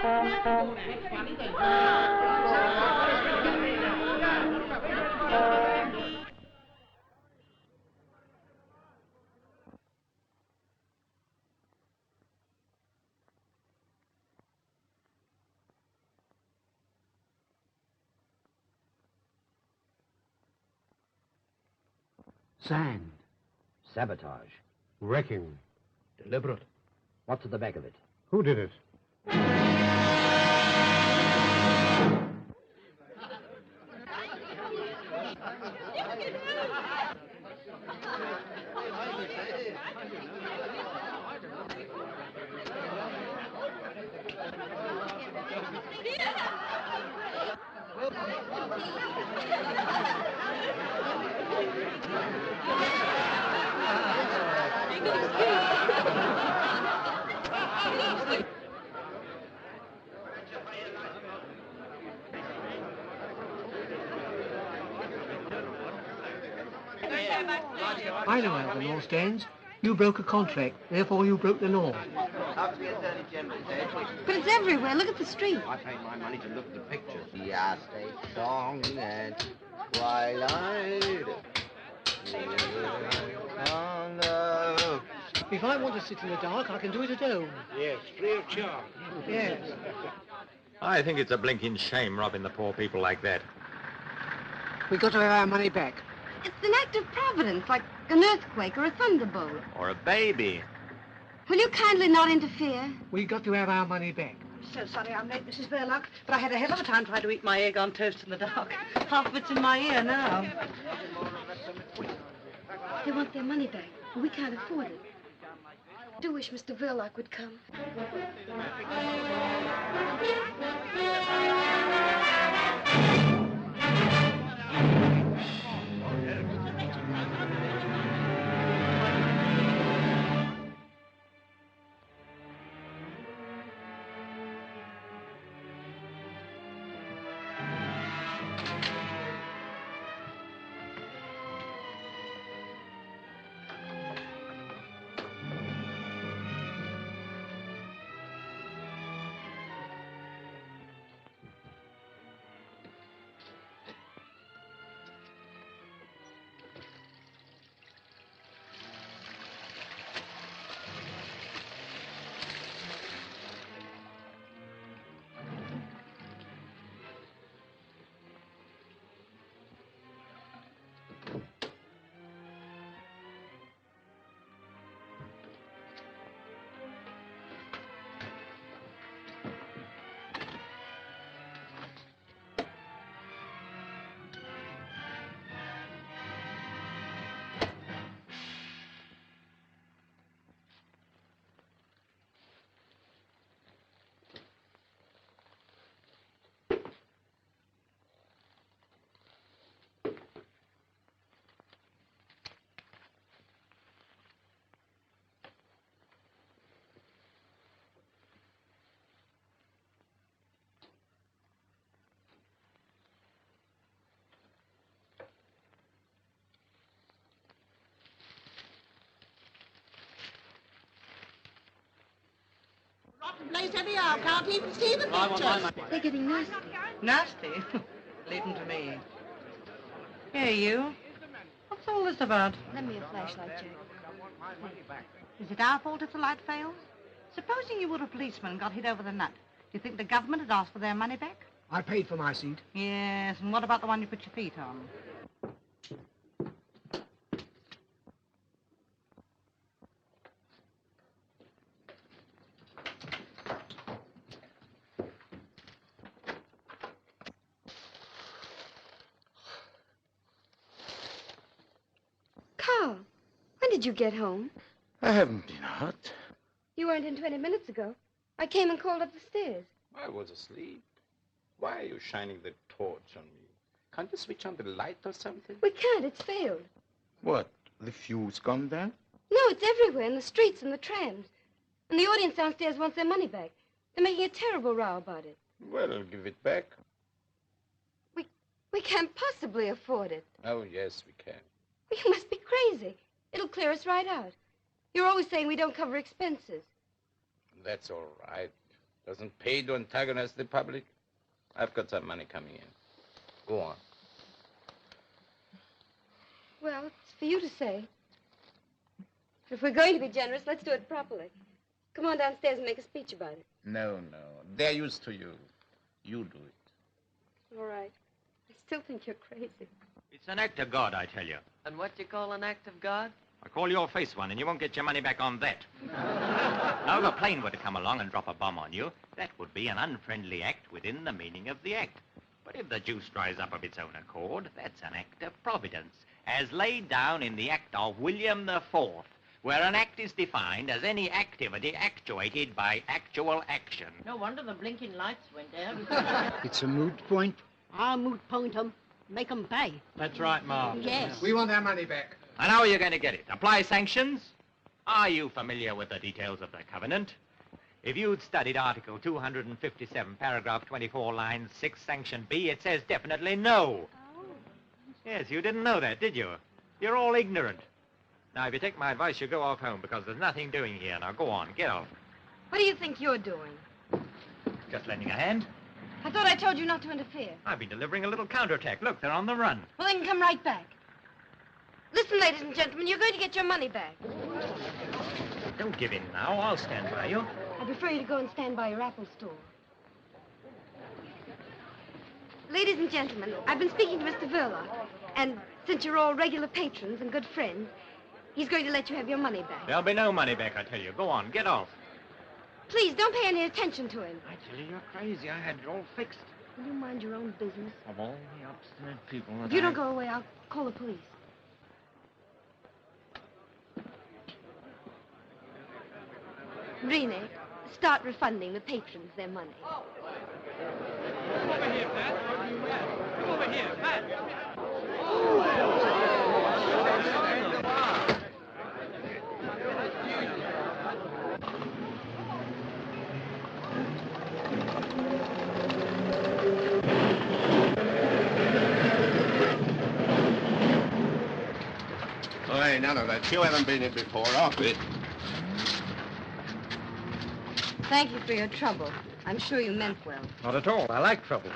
Sand. Sabotage. Wrecking. Deliberate. What's at the back of it? Who did it? I know how the law stands. You broke a contract, therefore you broke the law. But it's everywhere. Look at the street. I paid my money to look at the pictures. Yeah, state song and twilight. If I want to sit in the dark, I can do it at home. Yes, free of charge. Yes. I think it's a blinking shame robbing the poor people like that. We got to have our money back. It's an act of providence, like an earthquake or a thunderbolt. Or a baby. Will you kindly not interfere? We got to have our money back. So sorry I'm late, Mrs. Verloc, but I had a hell of a time trying to eat my egg on toast in the dark. Half of it's in my ear now. They want their money back, but we can't afford it. I do wish Mr. Verloc would come. Place anyhow, can't even see the pictures. They're getting nasty. Nasty? Leave them to me. Hey, you. What's all this about? Lend me a flashlight, Jack. Is it our fault if the light fails? Supposing you were a policeman and got hit over the nut. Do you think the government would ask for their money back? I paid for my seat. Yes, and what about the one you put your feet on? Carl, when did you get home? I haven't been out. You weren't in 20 minutes ago. I came and called up the stairs. I was asleep. Why are you shining the torch on me? Can't you switch on the light or something? We can't. It's failed. What? The fuse gone down? No, it's everywhere, in the streets and the trams. And the audience downstairs wants their money back. They're making a terrible row about it. Well, give it back. We can't possibly afford it. Oh, yes, we can. You must be crazy. It'll clear us right out. You're always saying we don't cover expenses. That's all right. Doesn't pay to antagonize the public. I've got some money coming in. Go on. Well, it's for you to say. If we're going to be generous, let's do it properly. Come on downstairs and make a speech about it. No, no. They're used to you. You do it. All right. I still think you're crazy. It's an act of God, I tell you. And what do you call an act of God? I call your face one, and you won't get your money back on that. Now, if a plane were to come along and drop a bomb on you, that would be an unfriendly act within the meaning of the act. But if the juice dries up of its own accord, that's an act of providence, as laid down in the Act of William IV, where an act is defined as any activity actuated by actual action. No wonder the blinking lights went out. It's a moot point. I'll moot point 'em. Make 'em pay. That's right, Ma. Yes. We want our money back. And how are you going to get it? Apply sanctions? Are you familiar with the details of the covenant? If you'd studied Article 257, paragraph 24, line 6, sanction B, it says definitely no. Yes, you didn't know that, did you? You're all ignorant. Now, if you take my advice, you go off home, because there's nothing doing here. Now, go on, get off. What do you think you're doing? Just lending a hand. I thought I told you not to interfere. I've been delivering a little counterattack. Look, they're on the run. Well, they can come right back. Listen, ladies and gentlemen, you're going to get your money back. Don't give in now. I'll stand by you. I prefer you to go and stand by your Apple store. Ladies and gentlemen, I've been speaking to Mr. Verloc, and since you're all regular patrons and good friends, he's going to let you have your money back. There'll be no money back, I tell you. Go on, get off. Please, don't pay any attention to him. I tell you, you're crazy. I had it all fixed. Will you mind your own business? Of all the obstinate people that If you don't go away, I'll call the police. Rene, start refunding the patrons their money. Come over here, Pat. Come over here, Pat. Oh, hey, none of that. You haven't been in before. Off it. Thank you for your trouble. I'm sure you meant well. Not at all. I like trouble.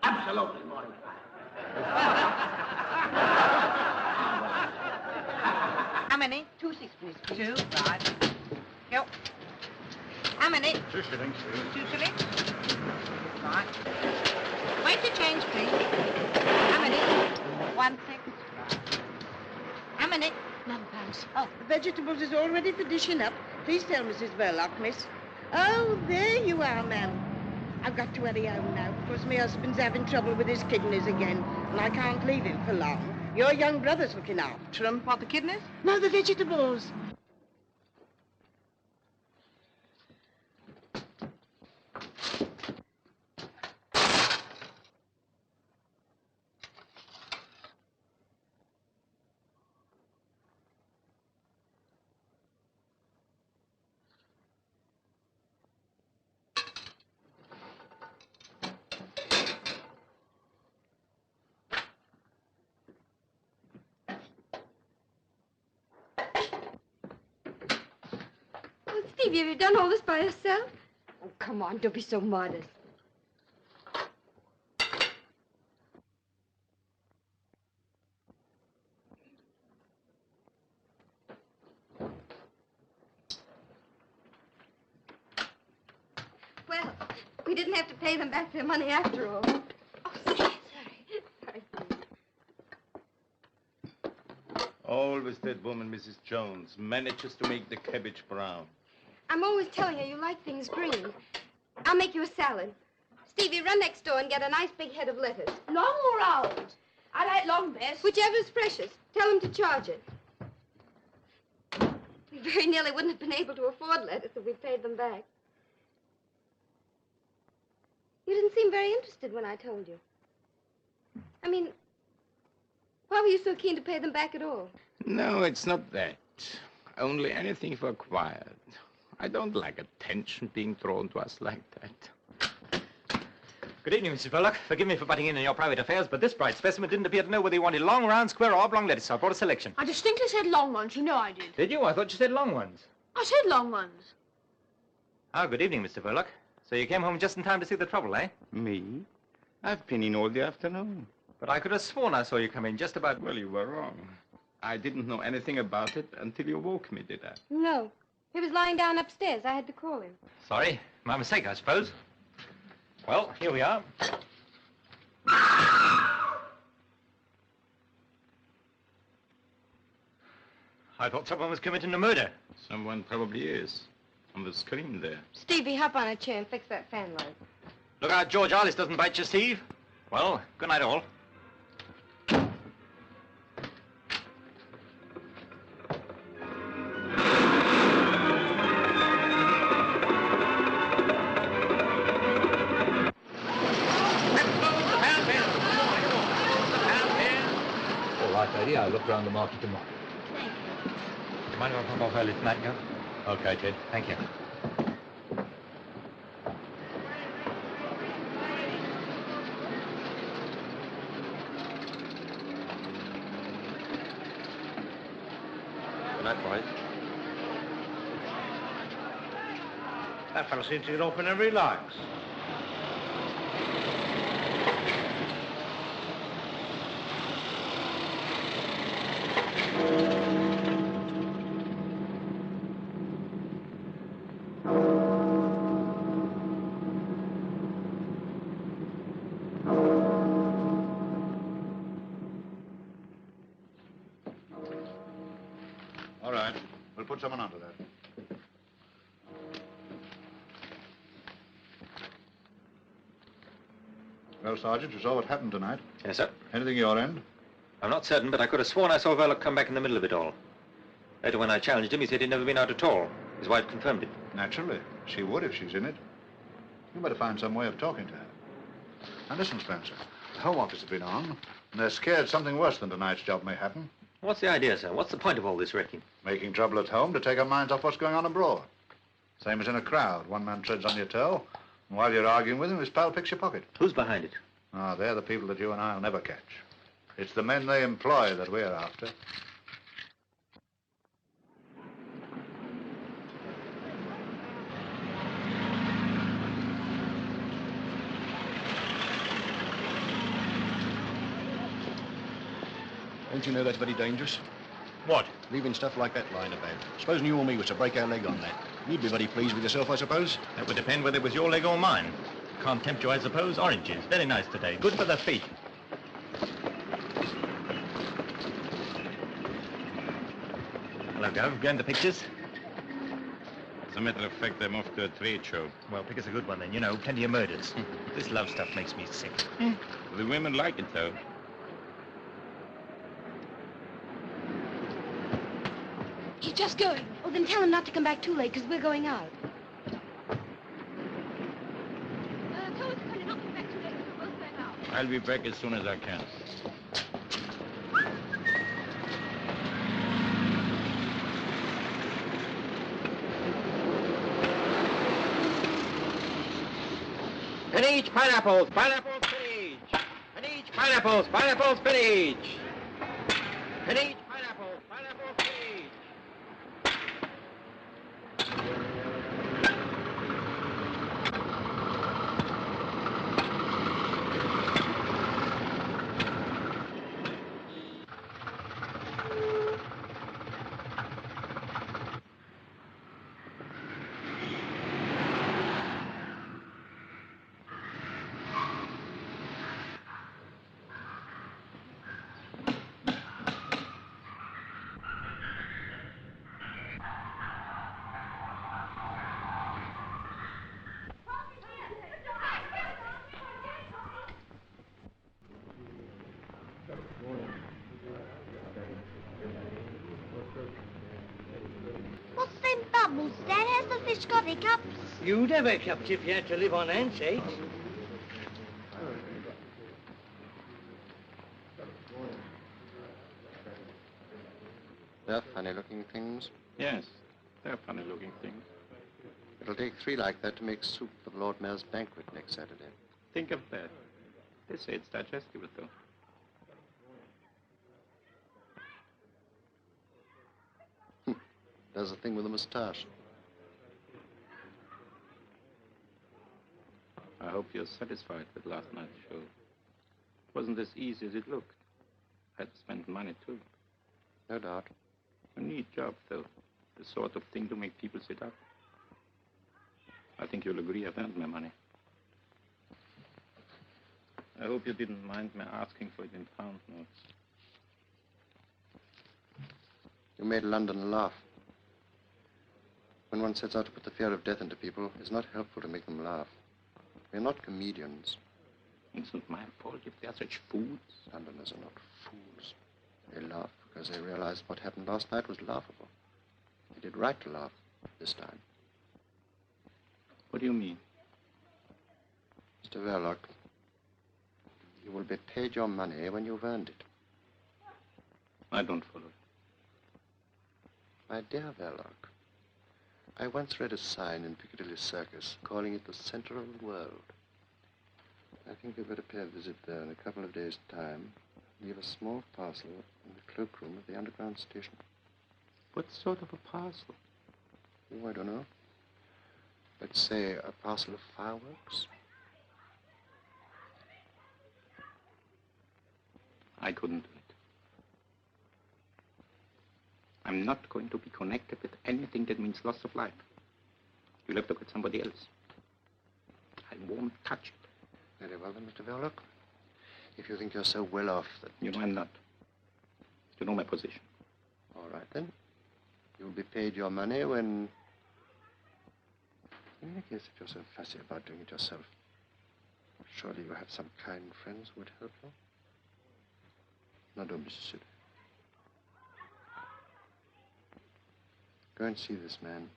Absolutely morning. How many? 2 6, please. 2, right. Go. How many? 2 shillings. 2 shillings. Right. Wait to change, please. How many? 1 6. How many? £9. Oh, The vegetables is all ready for dishing up. Please tell Mrs. Verloc, miss. Oh, there you are, ma'am. I've got to hurry home now, because my husband's having trouble with his kidneys again, and I can't leave him for long. Your young brother's looking after him. what, the kidneys? No, the vegetables. Oh, Stevie, have you done all this by yourself? Oh, come on, don't be so modest. Well, we didn't have to pay them back their money after all. Oh, sorry. Sorry. Always that woman, Mrs. Jones, manages to make the cabbage brown. I'm always telling you, you like things green. I'll make you a salad. Stevie, run next door and get a nice big head of lettuce. Long or round? I like long best. Whichever's freshest. Tell them to charge it. We very nearly wouldn't have been able to afford lettuce if we paid them back. You didn't seem very interested when I told you. I mean, why were you so keen to pay them back at all? No, it's not that. only anything for quiet. I don't like attention being thrown to us like that. Good evening, Mrs. Verloc. Forgive me for butting in your private affairs, but this bright specimen didn't appear to know whether he wanted long, round, square, or oblong lettuce. So I brought a selection. I distinctly said long ones. You know I did. Did you? I thought you said long ones. I said long ones. Ah, good evening, Mr. Verloc. So you came home just in time to see the trouble, eh? Me? I've been in all the afternoon. But I could have sworn I saw you come in just about... Well, you were wrong. I didn't know anything about it until you woke me, did I? No. He was lying down upstairs. I had to call him. Sorry. My mistake, I suppose. Well, here we are. I thought someone was committing a murder. Someone probably is. On the screen there. Stevie, hop on a chair and fix that fan light. Look out, George Arliss doesn't bite you, Steve. Well, good night, all. All right, lady. I'll look round the market tomorrow. Do you mind if I pop off early tonight, Joe? Okay, Ted. Thank you. Good night, boys. That fellow seems to get off whenever he likes. All right. We'll put someone onto that. Well, Sergeant, you saw what happened tonight. Yes, sir. Anything your end? I'm not certain, but I could have sworn I saw Verloc come back in the middle of it all. Later, when I challenged him, he said he'd never been out at all. His wife confirmed it. Naturally. She would if she's in it. You better find some way of talking to her. Now, listen, Spencer. The Home Office have been on, and they're scared something worse than tonight's job may happen. What's the idea, sir? What's the point of all this wrecking? Making trouble at home to take our minds off what's going on abroad. Same as in a crowd. One man treads on your toe, and while you're arguing with him, his pal picks your pocket. Who's behind it? Ah, they're the people that you and I'll never catch. It's the men they employ that we're after. Don't you know that's very dangerous? What? Leaving stuff like that lying about. Supposing you or me was to break our leg on that. You'd be very pleased with yourself, I suppose? That would depend whether it was your leg or mine. Can't tempt you, I suppose. Oranges. Very nice today. Good for the feet. Hello, Gov. Going to the pictures? As a matter of fact, I'm off to a trade show. Well, pick us a good one then. You know, plenty of murders. This love stuff makes me sick. The women like it, though. He's just going. Oh, then tell him not to come back too late, because we're going out. Tell him to not come back too late, because we're both going out. I'll be back as soon as I can. Spinach, pineapples, pineapples, spinach. Spinach, pineapples, pineapples, spinach. Spinach, pineapples, pineapples, spinach. What's them bubbles, Dad? Has the fish got hiccups? You'd have hiccups if you had to live on ants' eggs. Yeah, funny look. funny-looking things? Yes, they're funny-looking things. It'll take 3 like that to make soup for the Lord Mayor's banquet next Saturday. Think of that. They say it's digestible, though. Does the thing with the moustache. I hope you're satisfied with last night's show. It wasn't as easy as it looked. I had to spend money, too. No doubt. A neat job, though. The sort of thing to make people sit up. I think you'll agree I've earned my money. I hope you didn't mind me asking for it in pound notes. You made London laugh. When one sets out to put the fear of death into people, it's not helpful to make them laugh. We're not comedians. It's not my fault if they're such fools. Londoners are not fools. They laugh because they realize what happened last night was laughable. They did right to laugh this time. What do you mean? Mr. Verloc, you will be paid your money when you've earned it. I don't follow. My dear Verloc, I once read a sign in Piccadilly Circus calling it the center of the world. I think you'd better pay a visit there in a couple of days' time. Leave a small parcel in the cloakroom of the underground station. What sort of a parcel? Oh, I don't know. Let's say a parcel of fireworks. I couldn't do it. I'm not going to be connected with anything that means loss of life. You'll have to get somebody else. I won't touch it. Very well then, Mr. Verloc. If you think you're so well off that... You know I'm not. You know my position. All right, then. You'll be paid your money when... In any case, if you're so fussy about doing it yourself, surely you have some kind friends who would help you. Now, don't be silly. Go and see this man.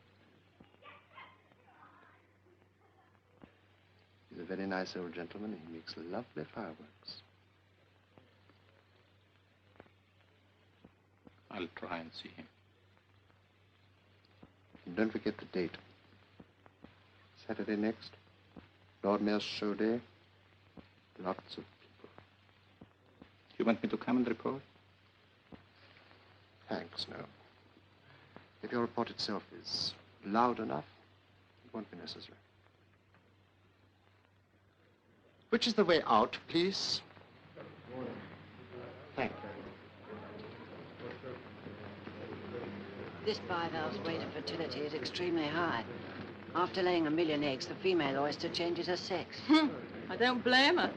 He's a very nice old gentleman, and he makes lovely fireworks. I'll try and see him. And don't forget the date. Saturday next, Lord Mayor's show day. Lots of people. You want me to come and report? Thanks, no. If your report itself is loud enough, it won't be necessary. Which is the way out, please? Thank you. This bivalve's rate of fertility is extremely high. After laying 1 million eggs, the female oyster changes her sex. I don't blame her.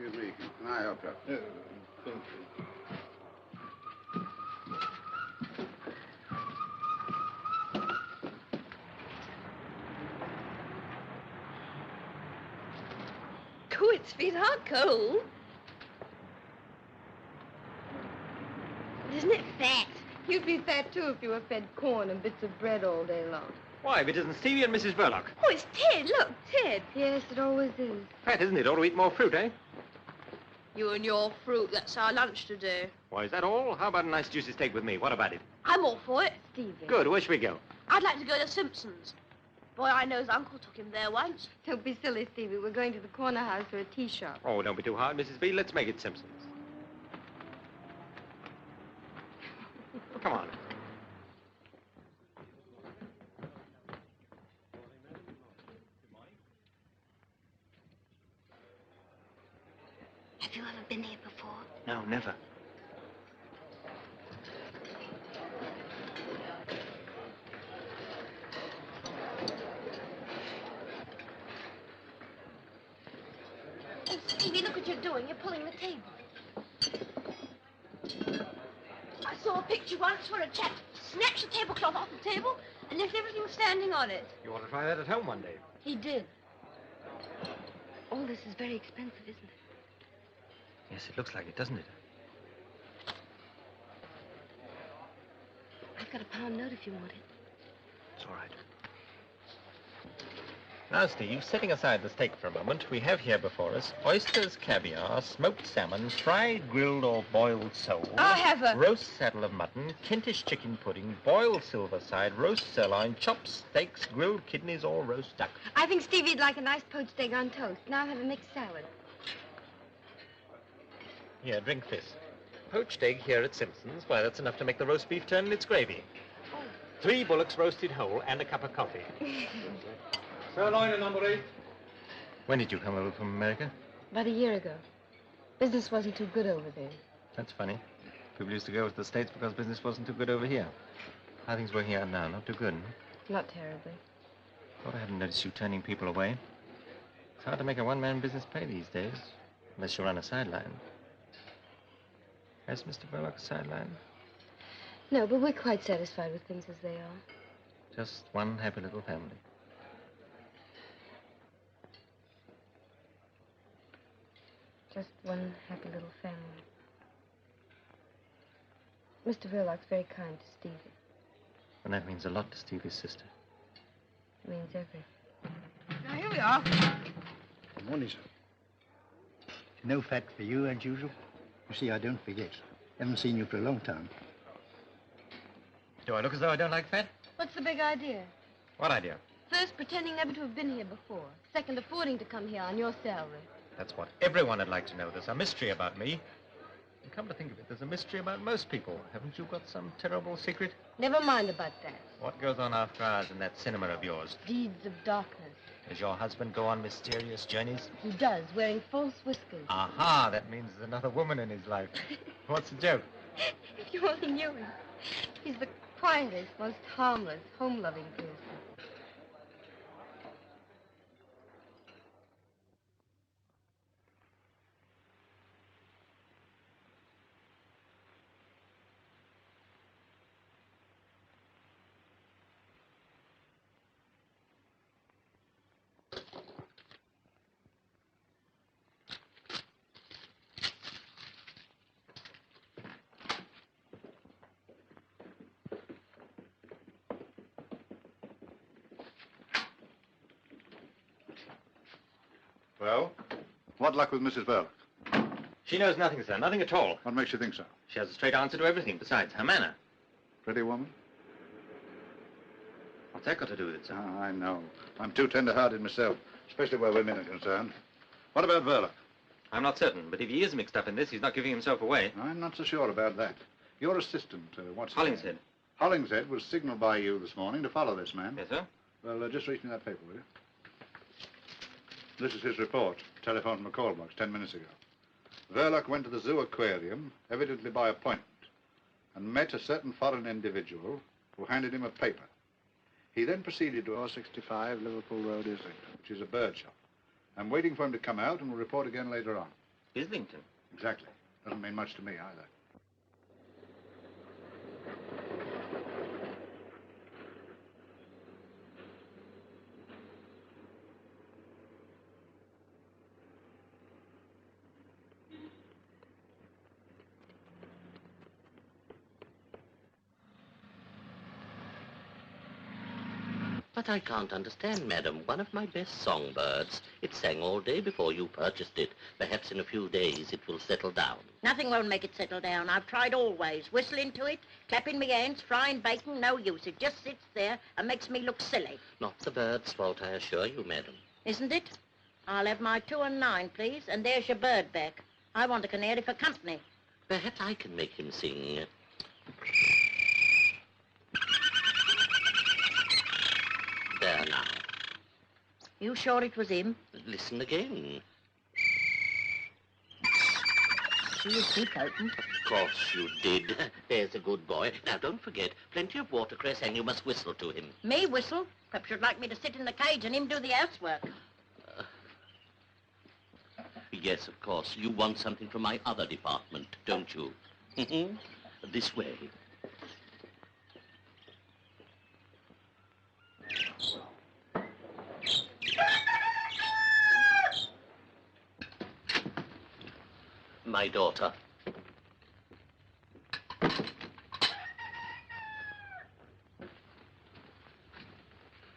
Excuse me, can I help you? Thank you. Good, sweetheart, cold. Isn't it fat? You'd be fat, too, if you were fed corn and bits of bread all day long. Why, if it isn't Stevie and Mrs. Verloc. Oh, it's Ted. Look, Ted. Yes, it always is. Fat, isn't it? Ought to eat more fruit, eh? You and your fruit, that's our lunch today. Why, is that all? How about a nice juicy steak with me? What about it? I'm all for it. Stevie. Good. Where should we go? I'd like to go to Simpson's. Boy, I know's Uncle took him there once. Don't be silly, Stevie. We're going to the corner house for a tea shop. Oh, don't be too hard, Mrs. B. Let's make it Simpson's. Come on. Have you ever been here before? No, never. doing? You're pulling the table. I saw a picture once where a chap snatched the tablecloth off the table and left everything standing on it. You want to try that at home one day? He did. All this is very expensive, isn't it? Yes, it looks like it, doesn't it? I've got a pound note if you want it. It's all right. Now, Steve, setting aside the steak for a moment, we have here before us oysters, caviar, smoked salmon, fried, grilled, or boiled sole. I'll have a... Roast saddle of mutton, Kentish chicken pudding, boiled silver side, roast sirloin, chopped steaks, grilled kidneys, or roast duck. I think Stevie'd like a nice poached egg on toast. Now I'll have a mixed salad. Here, drink this. Poached egg here at Simpson's. Why, that's enough to make the roast beef turn in its gravy. 3 bullocks roasted whole and a cup of coffee. Sirloin, number 8. When did you come over from America? About a year ago. Business wasn't too good over there. That's funny. People used to go to the States because business wasn't too good over here. How are things working out now? Not too good, huh? Not terribly. Thought I hadn't noticed you turning people away. It's hard to make a one-man business pay these days, unless you run a sideline. Has Mr. Verloc a sideline? No, but we're quite satisfied with things as they are. Just one happy little family. Just one happy little family. Mr. Verloc's very kind to Stevie. And that means a lot to Stevie's sister. It means everything. Now, here we are. Good morning, sir. No fat for you, as usual. You see, I don't forget. Haven't seen you for a long time. Do I look as though I don't like fat? What's the big idea? What idea? First, pretending never to have been here before. Second, affording to come here on your salary. That's what everyone would like to know. There's a mystery about me. And come to think of it, there's a mystery about most people. Haven't you got some terrible secret? Never mind about that. What goes on after hours in that cinema of yours? Deeds of darkness. Does your husband go on mysterious journeys? He does, wearing false whiskers. Aha, that means there's another woman in his life. What's the joke? If you only knew him. He's the quietest, most harmless, home-loving person. Well, what luck with Mrs. Verloc? She knows nothing, sir. Nothing at all. What makes you think so? She has a straight answer to everything. Besides, her manner. Pretty woman? What's that got to do with it, sir? Ah, I know. I'm too tender-hearted myself, especially where women are concerned. What about Verloc? I'm not certain, but if he is mixed up in this, he's not giving himself away. I'm not so sure about that. Your assistant, what's his Hollingshead. name? Hollingshead was signaled by you this morning to follow this man. Yes, sir? Well, just reach me that paper, will you? This is his report. Telephone from a call box 10 minutes ago. Verloc went to the zoo aquarium, evidently by appointment, and met a certain foreign individual who handed him a paper. He then proceeded to 465 Liverpool Road, Islington, which is a bird shop. I'm waiting for him to come out and will report again later on. Islington? Exactly. Doesn't mean much to me either. But I can't understand, madam. One of my best songbirds. It sang all day before you purchased it. Perhaps in a few days it will settle down. Nothing won't make it settle down. I've tried always. Whistling to it, clapping me hands, frying bacon, no use. It just sits there and makes me look silly. Not the bird's fault, I assure you, madam. Isn't it? I'll have my 2 and 9, please, and there's your bird back. I want a canary for company. Perhaps I can make him sing. There now. You sure it was him? Listen again. See his beak open? Of course you did. There's a good boy. Now, don't forget, plenty of watercress, and you must whistle to him. Me whistle? Perhaps you'd like me to sit in the cage and him do the housework. yes, of course. You want something from my other department, don't you? This way. My daughter.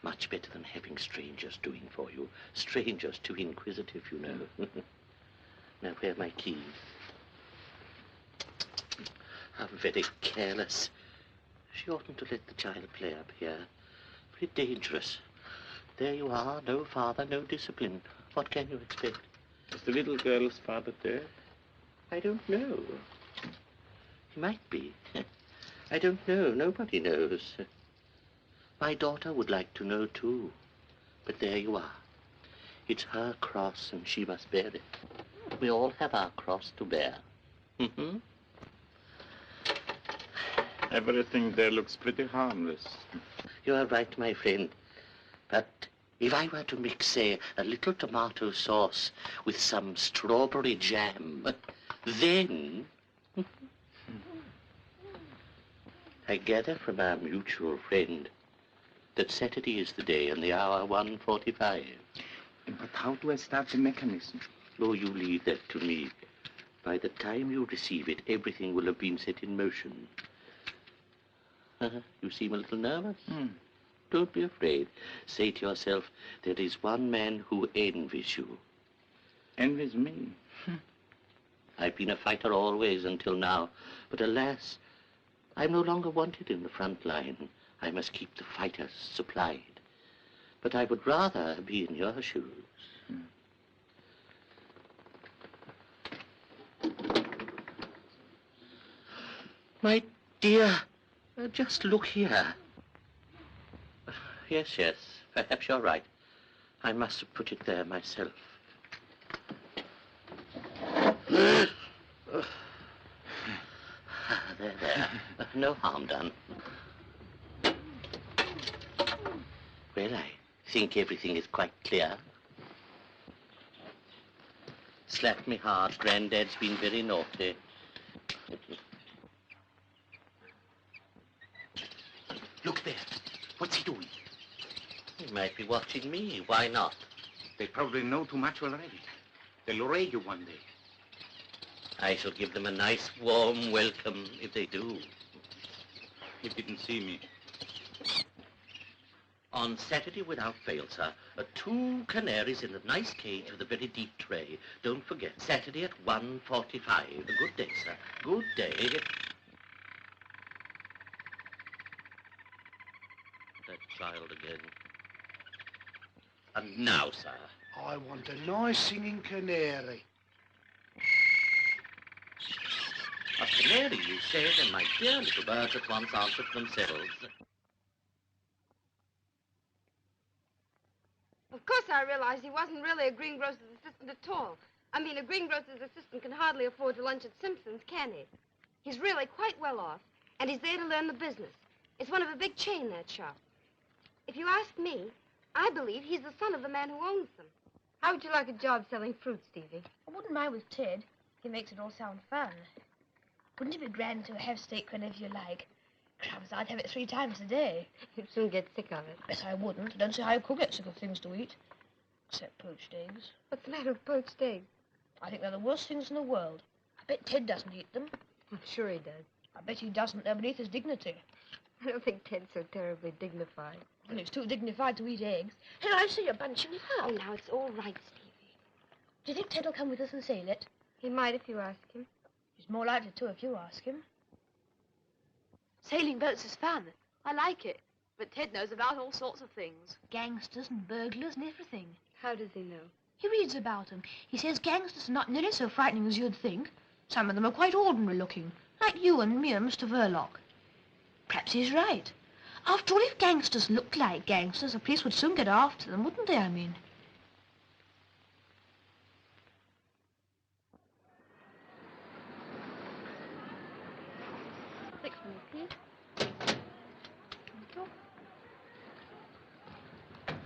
Much better than having strangers doing for you. Strangers too inquisitive, you know. Now, where are my keys? How very careless. She oughtn't to let the child play up here. Very dangerous. There you are, no father, no discipline. What can you expect? Is the little girl's father dead? I don't know. He might be. I don't know. Nobody knows. My daughter would like to know, too. But there you are. It's her cross, and she must bear it. We all have our cross to bear. Everything there looks pretty harmless. You are right, my friend. But if I were to mix, say, a little tomato sauce with some strawberry jam, then... I gather from our mutual friend that Saturday is the day and the hour 1:45. But how do I start the mechanism? Oh, you leave that to me. By the time you receive it, everything will have been set in motion. You seem a little nervous. Don't be afraid. Say to yourself, there is one man who envies you. Envies me? I've been a fighter always until now, but alas, I'm no longer wanted in the front line. I must keep the fighters supplied. But I would rather be in your shoes. My dear, just look here. Yes, yes, perhaps you're right. I must have put it there myself. There. No harm done. Well, I think everything is quite clear. Slap me hard. Granddad's been very naughty. Look there. What's he doing? He might be watching me. Why not? They probably know too much already. They'll raid you one day. I shall give them a nice, warm welcome if they do. He didn't see me. On Saturday without fail, sir. 2 canaries in a nice cage with a very deep tray. Don't forget, Saturday at 1:45. Good day, sir. Good day. That child again. And now, sir. I want a nice singing canary. A canary, you said, and my dear little birds at once answered themselves. Of course I realized he wasn't really a greengrocer's assistant at all. I mean, a greengrocer's assistant can hardly afford to lunch at Simpson's, can he? He's really quite well off, and he's there to learn the business. It's one of a big chain, that shop. If you ask me, I believe he's the son of the man who owns them. How would you like a job selling fruit, Stevie? I wouldn't mind with Ted. He makes it all sound fun. Wouldn't it be grand to have steak whenever you like? Crumbs, I'd have it 3 times a day. You'd soon get sick of it. Yes, I wouldn't. I don't see how you could get sick of things to eat. Except poached eggs. What's the matter with poached eggs? I think they're the worst things in the world. I bet Ted doesn't eat them. I'm sure he does. I bet he doesn't. They're beneath his dignity. I don't think Ted's so terribly dignified. Well, he's too dignified to eat eggs. Here, I see you're bunching it up. Oh, now, it's all right, Stevie. Do you think Ted will come with us and sail it? He might if you ask him. He's more likely to if you ask him. Sailing boats is fun. I like it. But Ted knows about all sorts of things. Gangsters and burglars and everything. How does he know? He reads about them. He says gangsters are not nearly so frightening as you'd think. Some of them are quite ordinary looking, like you and me and Mr. Verloc. Perhaps he's right. After all, if gangsters looked like gangsters, the police would soon get after them, wouldn't they, I mean?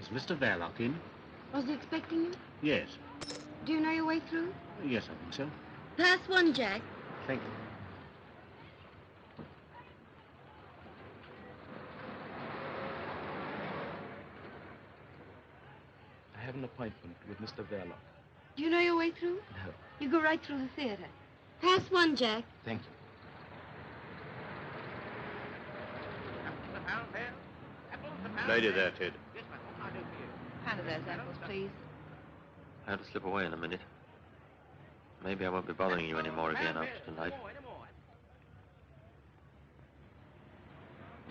Is Mr. Verloc in? Was he expecting you? Yes. Do you know your way through? Yes, I think so. Pass one, Jack. Thank you. I have an appointment with Mr. Verloc. Do you know your way through? No. You go right through the theater. Pass one, Jack. Thank you. Lady there, Ted. Hand of those apples, please. I had to slip away in a minute. Maybe I won't be bothering you anymore again after tonight.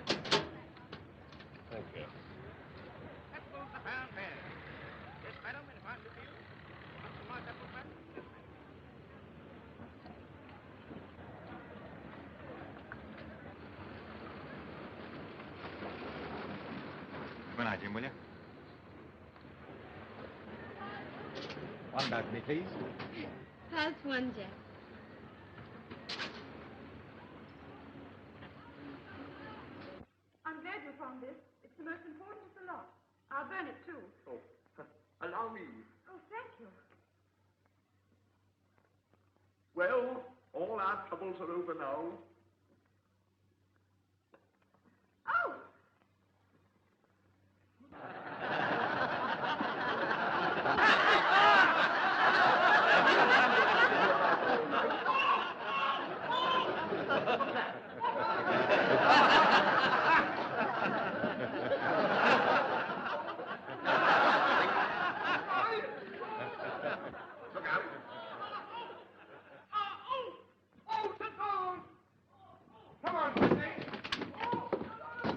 Thank you. Good night, Jim, will you? One balcony, please. Pass one, Jack. I'm glad you found this. It's the most important of the lot. I'll burn it, too. Oh, allow me. Oh, thank you. Well, all our troubles are over now. Oh!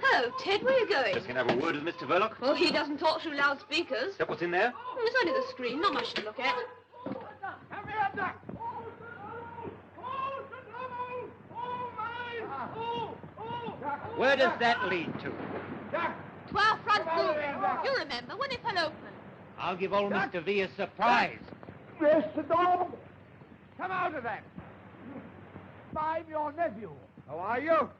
Hello, Ted. Where are you going? Just gonna have a word with Mr. Verloc. Well, he doesn't talk through loudspeakers. Is that what's in there? It's only the screen, not much to look at. Where does that lead to? To our front room. You remember when it fell open. I'll give old Mr. V a surprise. Mr. Dog! Come out of that! I'm your nephew. How are you?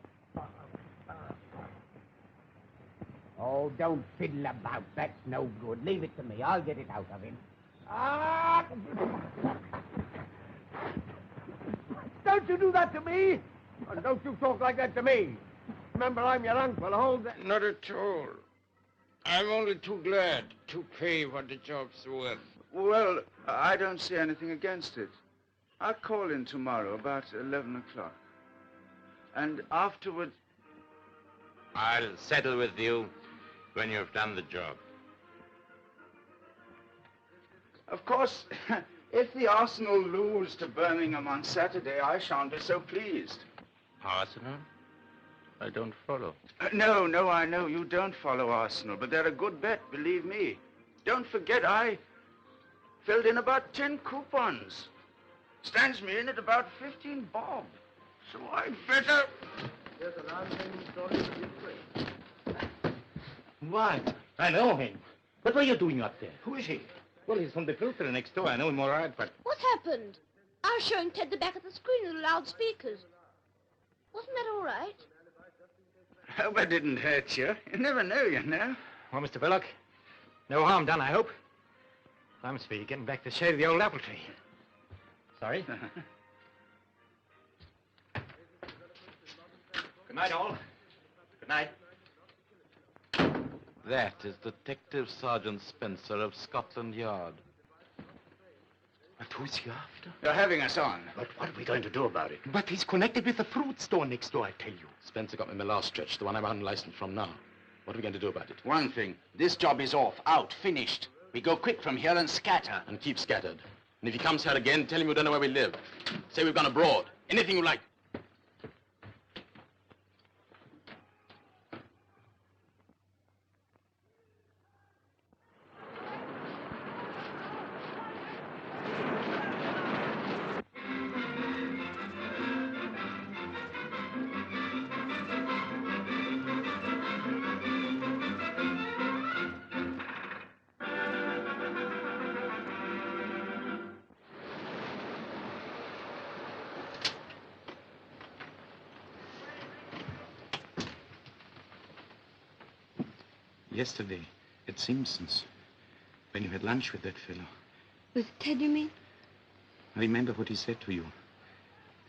Oh, don't fiddle about. That's no good. Leave it to me. I'll get it out of him. Don't you do that to me! And don't you talk like that to me. Remember, I'm your uncle. Hold that. Not at all. I'm only too glad to pay what the job's worth. Well, I don't see anything against it. I'll call in tomorrow about 11 o'clock. And afterward... I'll settle with you when you've done the job. Of course, if the Arsenal lose to Birmingham on Saturday, I shan't be so pleased. Arsenal? I don't follow. No, I know you don't follow Arsenal, but they're a good bet, believe me. Don't forget, I filled in about 10 coupons. Stands me in at about 15 bob. So I'd better... There's an unfinished story of history. What? I know him. What were you doing up there? Who is he? Well, he's from the filter next door. I know him all right, but... What happened? I was showing Ted the back of the screen with the loudspeakers. Wasn't that all right? Hope I didn't hurt you. You never know, you know. Well, Mr. Verloc, no harm done, I hope. I'm speaking, getting back to shade of the old apple tree. Sorry. Good night, all. Good night. That is Detective Sergeant Spencer of Scotland Yard. But who's he after? You're having us on. But what are we going to do about it? But he's connected with the fruit store next door, I tell you. Spencer got me my last stretch, the one I'm unlicensed from now. What are we going to do about it? One thing. This job is off, out, finished. We go quick from here and scatter. And keep scattered. And if he comes here again, tell him we don't know where we live. Say we've gone abroad. Anything you like. Yesterday, at Simpson's, when you had lunch with that fellow, With Ted, you mean? Remember what he said to you.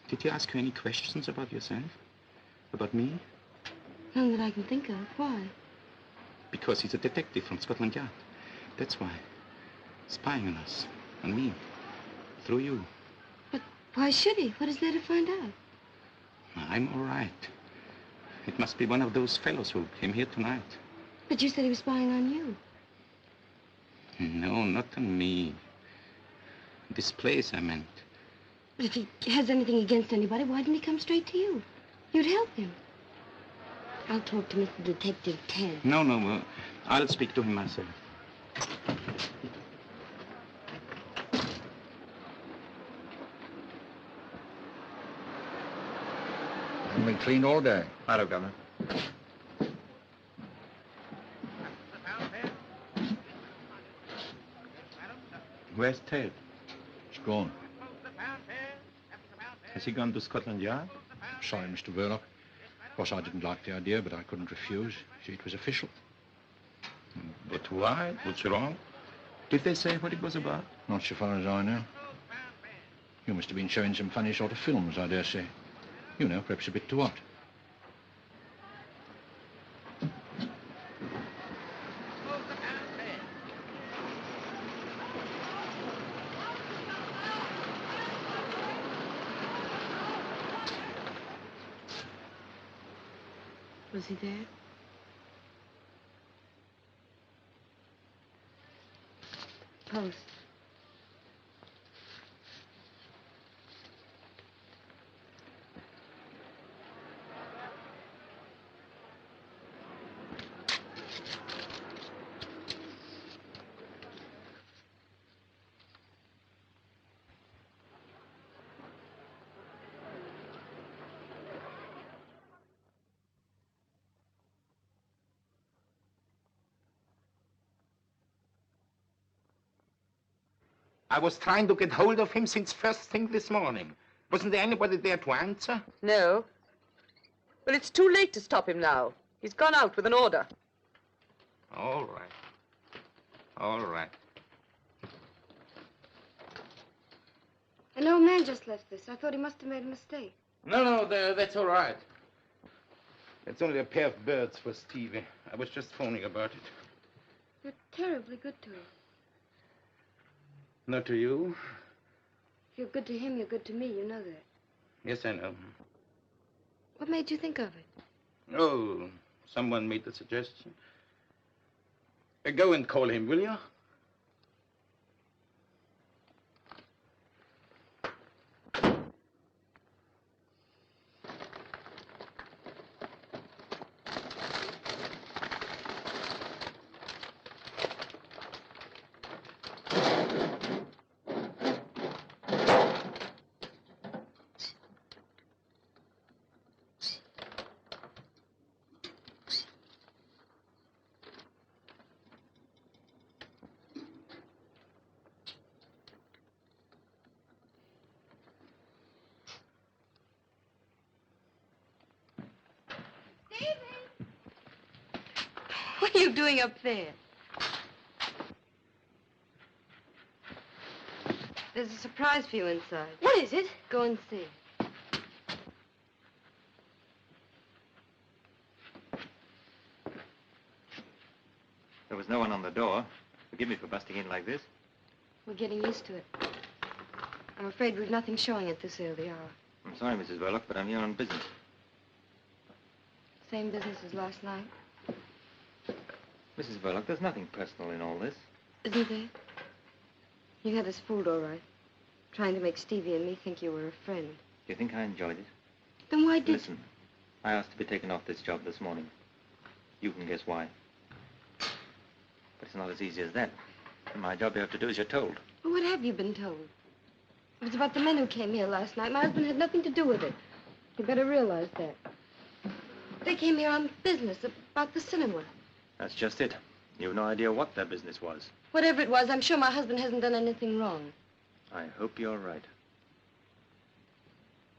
Did he ask you any questions about yourself? About me? None that I can think of. Why? Because he's a detective from Scotland Yard. That's why. Spying on us. On me. Through you. But why should he? What is there to find out? I'm all right. It must be one of those fellows who came here tonight. But you said he was spying on you. No, not on me. This place, I meant. But if he has anything against anybody, why didn't he come straight to you? You'd help him. I'll talk to Mr. Detective Ted. No, I'll speak to him myself. Haven't been cleaned all day. Hello, Governor. Where's Ted? It's gone. Has he gone to Scotland Yard? Sorry, Mr. Verloc. Of course, I didn't like the idea, but I couldn't refuse. See, it was official. But why? What's wrong? Did they say what it was about? Not so far as I know. You must have been showing some funny sort of films, I dare say. You know, perhaps a bit too hot. Was he there? Post. I was trying to get hold of him since first thing this morning. Wasn't there anybody there to answer? No. Well, it's too late to stop him now. He's gone out with an order. All right. All right. An old man just left this. I thought he must have made a mistake. No, that's all right. It's only a pair of birds for Stevie. I was just phoning about it. You're terribly good to him. Not to you? If you're good to him, you're good to me. You know that. Yes, I know. What made you think of it? Oh, someone made the suggestion. Go and call him, will you? What are you doing up there? There's a surprise for you inside. What is it? Go and see. There was no one on the door. Forgive me for busting in like this. We're getting used to it. I'm afraid we've nothing showing at this early hour. I'm sorry, Mrs. Verloc, but I'm here on business. Same business as last night, Mrs. Verloc, there's nothing personal in all this. isn't there? You had us fooled, all right. Trying to make Stevie and me think you were a friend. Do you think I enjoyed it? Then why did Listen, I asked to be taken off this job this morning. You can guess why. But it's not as easy as that. My job you have to do as you're told. Well, what have you been told? It was about the men who came here last night. My husband had nothing to do with it. You better realize that. They came here on business about the cinema. That's just it. You've no idea what their business was. Whatever it was, I'm sure my husband hasn't done anything wrong. I hope you're right.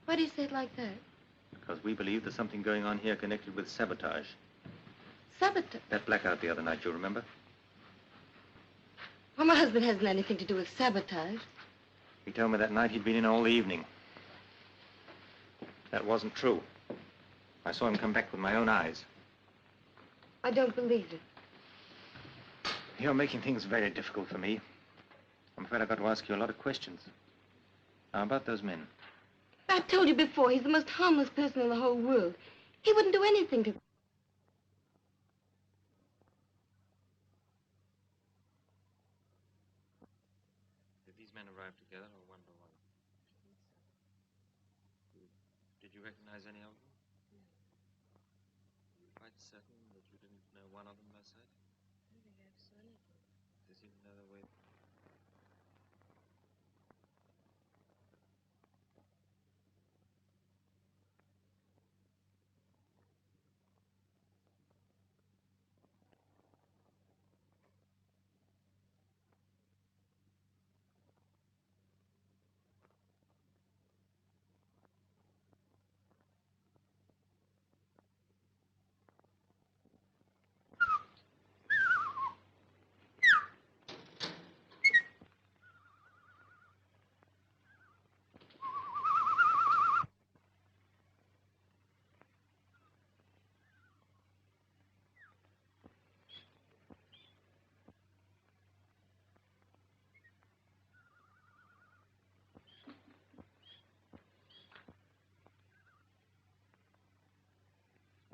Why do you say it like that? Because we believe there's something going on here connected with sabotage. Sabotage? That blackout the other night, you remember? Well, my husband hasn't anything to do with sabotage. He told me that night he'd been in all the evening. That wasn't true. I saw him come back with my own eyes. I don't believe it. You're making things very difficult for me. I'm afraid I've got to ask you a lot of questions. Now, about those men. I've told you before, he's the most harmless person in the whole world. He wouldn't do anything to... Did these men arrive together or one by one? Did you recognize any of them? You're quite certain that you didn't know one of them by sight? I don't think I ever saw anything. Does he know the way?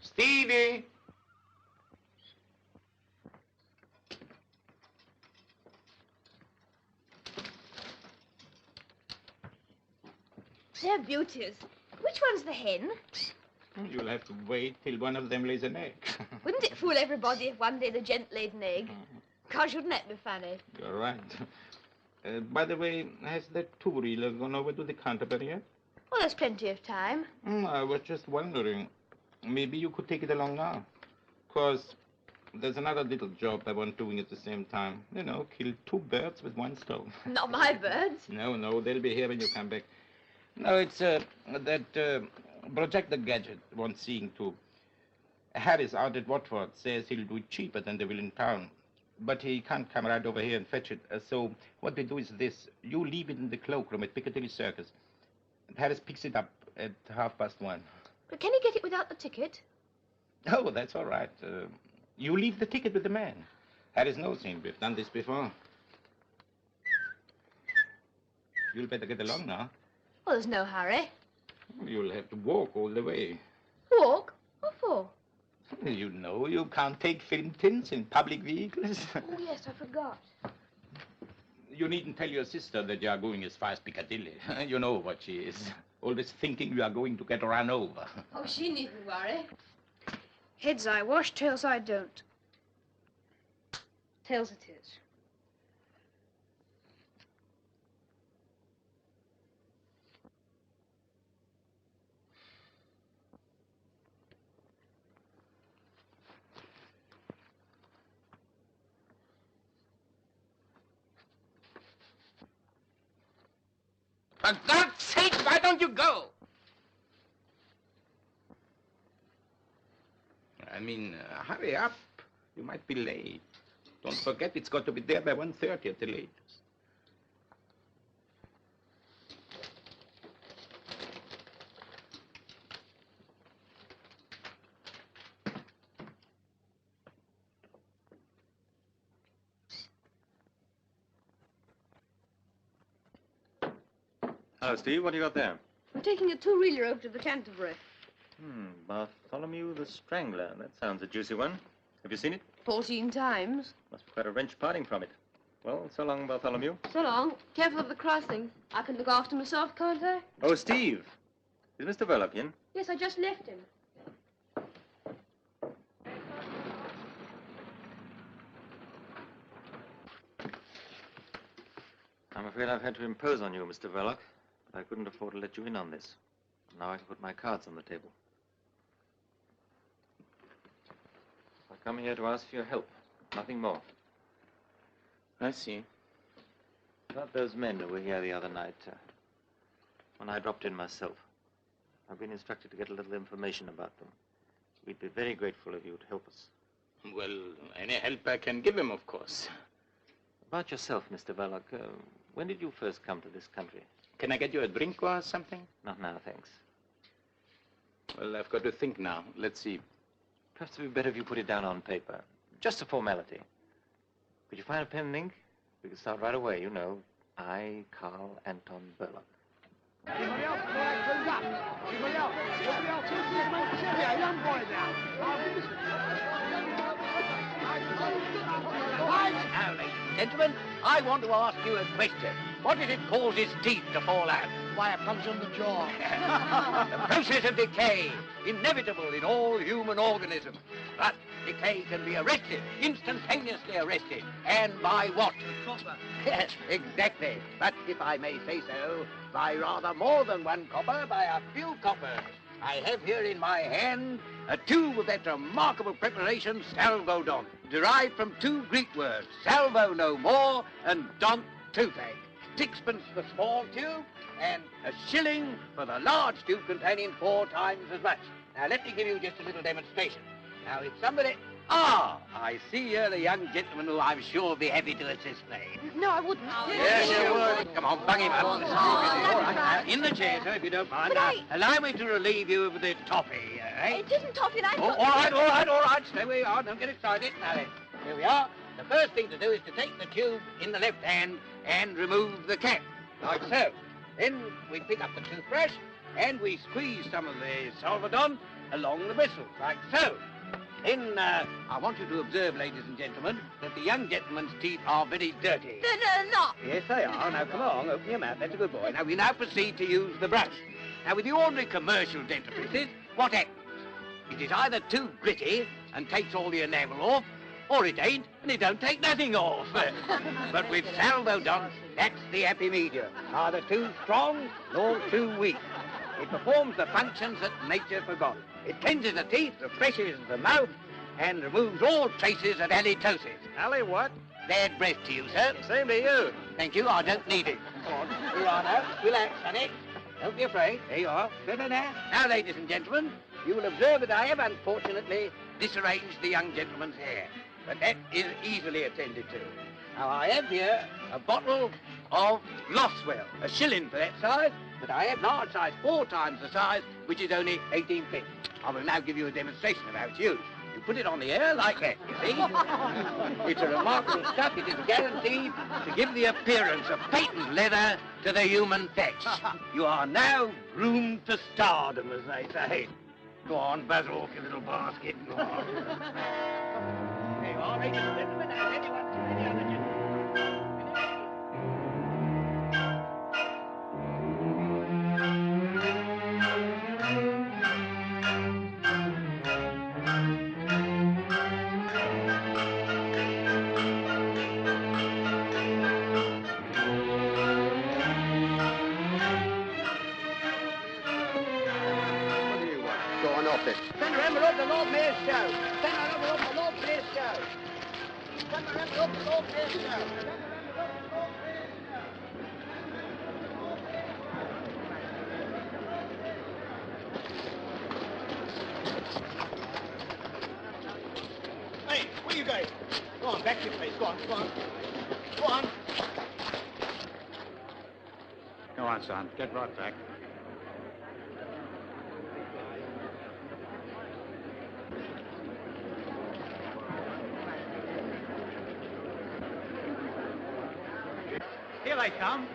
Stevie! They're beauties. Which one's the hen? You'll have to wait till one of them lays an egg. Wouldn't it fool everybody if one day the gent laid an egg? Gosh, wouldn't that be funny? You're right. By the way, has that two-reeler gone over to the Canterbury yet? Well, there's plenty of time. I was just wondering. Maybe you could take it along now. 'Cause there's another little job I want doing at the same time. You know, kill two birds with one stone. Not my birds. No, they'll be here when you come back. No, it's that Projector Gadget wants seeing to. Harris out at Watford says he'll do it cheaper than they will in town. But he can't come right over here and fetch it. So what we do is this. You leave it in the cloakroom at Piccadilly Circus. And Harris picks it up at 1:30. But can he get it without the ticket? Oh, that's all right. You leave the ticket with the man. Harris knows him. We've done this before. You'll better get along now. Well, there's no hurry. You'll have to walk all the way. Walk? What for? You know you can't take film tins in public vehicles. Oh, yes, I forgot. You needn't tell your sister that you are going as far as Piccadilly. You know what she is. Always thinking you are going to get run over. Oh, she needn't worry. Heads I wash, tails I don't. Tails it is. For God's sake, why don't you go? I mean, hurry up. You might be late. Don't forget, it's got to be there by 1:30 at the latest. Hello, Steve. What do you got there? I'm taking a two-reeler over to the Canterbury. Bartholomew the Strangler. That sounds a juicy one. Have you seen it? 14 times. Must be quite a wrench parting from it. Well, so long, Bartholomew. So long. Careful of the crossing. I can look after myself, can't I? Oh, Steve. Is Mr. Verloc in? Yes, I just left him. I'm afraid I've had to impose on you, Mr. Verloc, but I couldn't afford to let you in on this. Now I can put my cards on the table. I come here to ask for your help, nothing more. I see. About those men who were here the other night, when I dropped in myself. I've been instructed to get a little information about them. We'd be very grateful if you'd help us. Well, any help I can give him, of course. About yourself, Mr. Verloc, when did you first come to this country? Can I get you a drink or something? Not now, thanks. Well, I've got to think now. Let's see. Perhaps it would be better if you put it down on paper. Just a formality. Could you find a pen and ink? We can start right away, you know. I, Carl Anton Verloc. Anybody else before I close up? Anybody else? Anybody else? Yeah, young boy now. Now, ladies and gentlemen, I want to ask you a question. What is it causes teeth to fall out? Why, it comes on the jaw. The process of decay, inevitable in all human organisms. But decay can be arrested, instantaneously arrested. And by what? Copper. Yes, exactly. But if I may say so, by rather more than one copper, by a few coppers. I have here in my hand a tube of that remarkable preparation, salvodon, derived from two Greek words, salvo no more and don toothache. 6pence for the small tube and a shilling for the large tube containing 4 times as much. Now, let me give you just a little demonstration. Now, if somebody... Ah, I see here the young gentleman who I'm sure will be happy to assist me. No, I wouldn't. Yes, you would. Come on, bung him up. All right, in the chair, sir, if you don't mind. Now, allow me to relieve you of the toffee, eh? It isn't toffee, I Oh, all right. Stay where you are. Don't get excited. Now then, here we are. The first thing to do is to take the tube in the left hand and remove the cap, like so. Then we pick up the toothbrush and we squeeze some of the salvodon along the bristles, like so. Then I want you to observe, ladies and gentlemen, that the young gentleman's teeth are very dirty. They're not. Yes, they are. Now, come along, open your mouth. That's a good boy. Now, we now proceed to use the brush. Now, with the ordinary commercial dentifrices, what happens? It is either too gritty and takes all the enamel off, or it ain't and it don't take nothing off. But with salvodon, that's the happy medium. Neither too strong nor too weak. It performs the functions that nature forgot. It cleanses the teeth, refreshes the mouth, and removes all traces of halitosis. Ali, what? Bad breath to you, sir. Same to you. Thank you, I don't need it. Come on, here you are now. Relax, honey. Don't be afraid. There you are. Better now. Now, ladies and gentlemen, you will observe that I have, unfortunately, disarranged the young gentleman's hair. But that is easily attended to. Now, I have here a bottle of Loswell, a shilling for that size, but I have large size, 4 times the size, which is only 18p. I will now give you a demonstration of how it's used. You put it on the air like that, you see? It's a remarkable stuff. It is guaranteed to give the appearance of patent leather to the human flesh. You are now groomed for stardom, as they say. Go on, buzz off your little basket. Go on. There you are, ladies and gentlemen. Now, anyone, any other gentleman. Go on off it. Send her envelope to Lord Mayor's show. Send her envelope to Lord Mayor's show. Send her envelope to Lord Mayor's show. Hey, where you guys? Go on, back to your place. Go on. Go on. Go on, son. Get brought back. Here they come.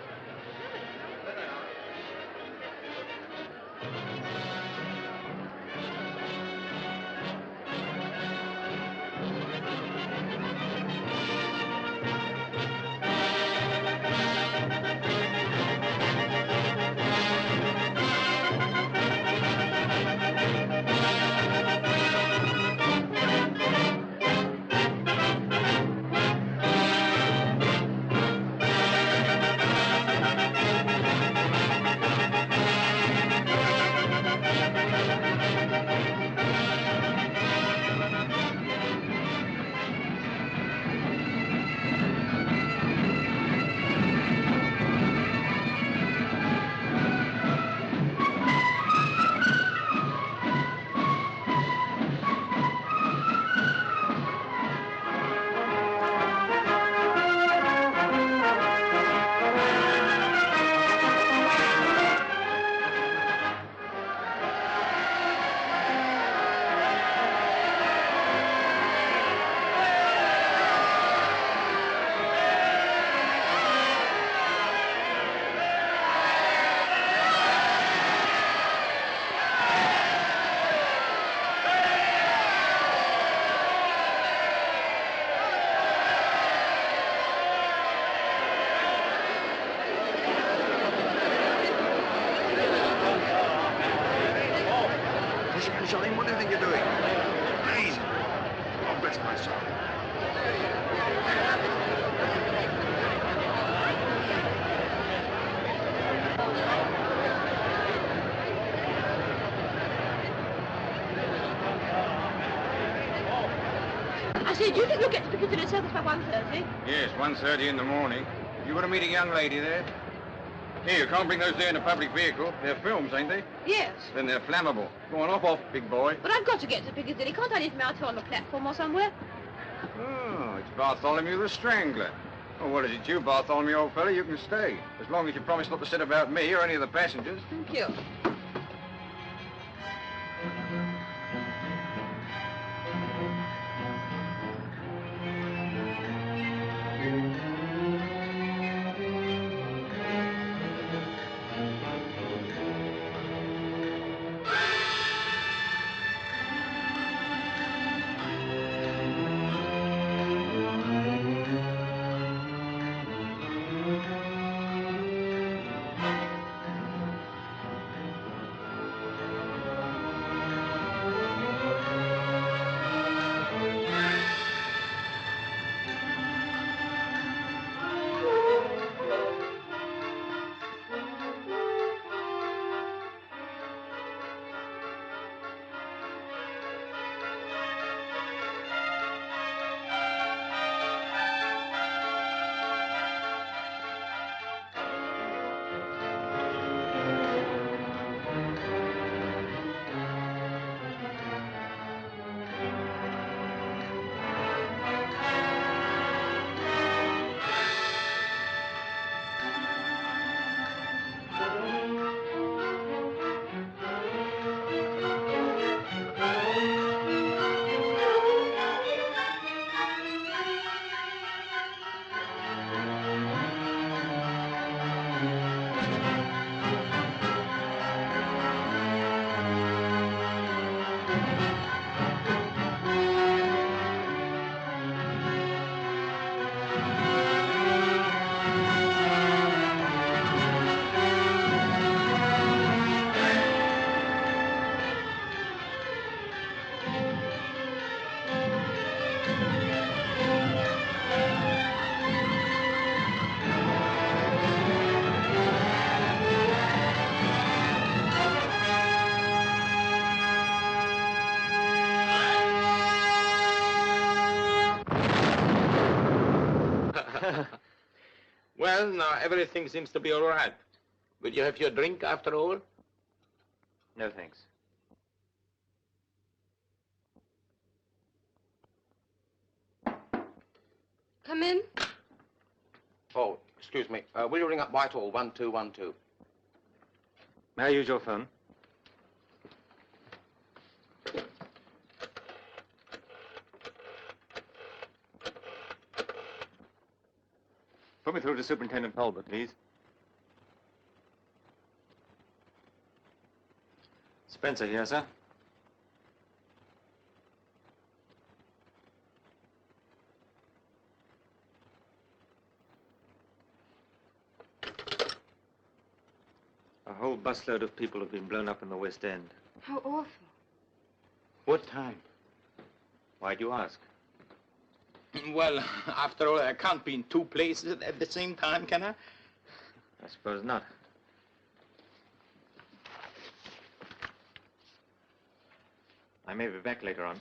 Blast my soul. I say, do you think you'll get to Piccadilly Circus by 1:30? Yes, 1:30 in the morning. You want to meet a young lady there? Here, you can't bring those there in a public vehicle. They're films, ain't they? Yes. Then they're flammable. Go on, off, big boy. But I've got to get to Piccadilly. Can't I leave my auto on the platform or somewhere? Oh, it's Bartholomew the Strangler. Oh, what is it, you, Bartholomew, old fella? You can stay. As long as you promise not to say about me or any of the passengers. Thank you. Well, now everything seems to be all right. Will you have your drink after all? No, thanks. Come in. Oh, excuse me. Will you ring up Whitehall 1212? May I use your phone? Put me through to Superintendent Talbot, please. Spencer here, sir. A whole busload of people have been blown up in the West End. How awful. What time? Why do you ask? Well, after all, I can't be in two places at the same time, can I? I suppose not. I may be back later on.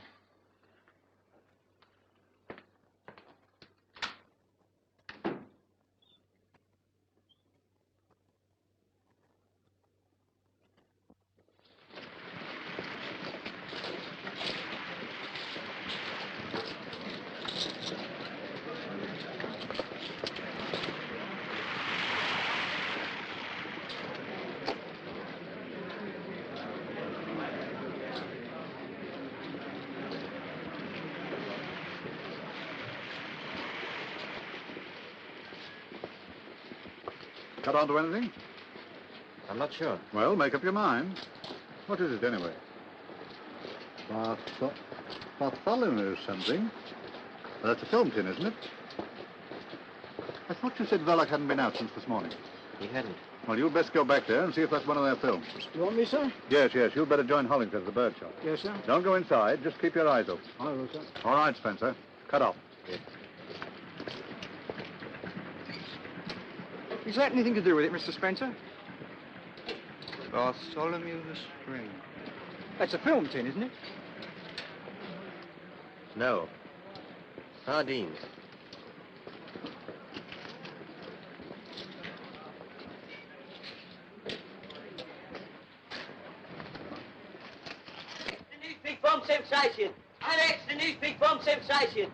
Cut on to anything? I'm not sure. Well, make up your mind. What is it, anyway? Bartholomew something. Well, that's a film tin, isn't it? I thought you said Verloc hadn't been out since this morning. He hadn't. Well, you'd best go back there and see if that's one of their films. You want me, sir? Yes, yes. You'd better join Hollington at the bird shop. Yes, sir. Don't go inside. Just keep your eyes open. I will, sir. All right, Spencer. Cut off. Is that anything to do with it, Mr. Spencer? Bartholomew the String. That's a film tin, isn't it? No. Sardines. The new big bomb sensation. Alex, the new big bomb sensation.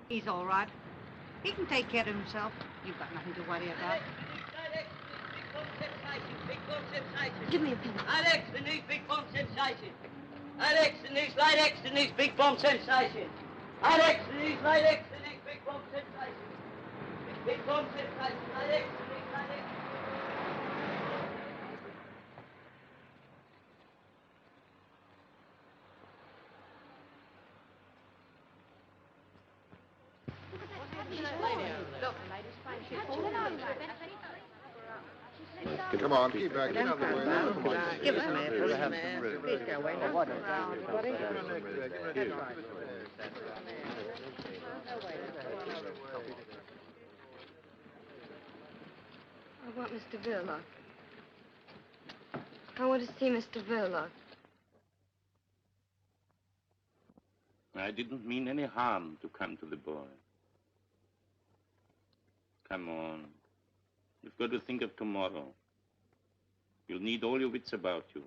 He's all right. He can take care of himself. You've got nothing to worry about. Give me a pen. Alex, the new big bomb sensation. Alex, the new slide X, the new big bomb sensation. Alex, the new slide X, the new big bomb sensation. Big bomb sensation. Alex, the new slide X. Come on, keep back. Get out of the way now. Come on. Give us a minute. Please go away now. I want Mr. Verloc. I want to see Mr. Verloc. I didn't mean any harm to come to the boy. Come on. You've got to think of tomorrow. You'll need all your wits about you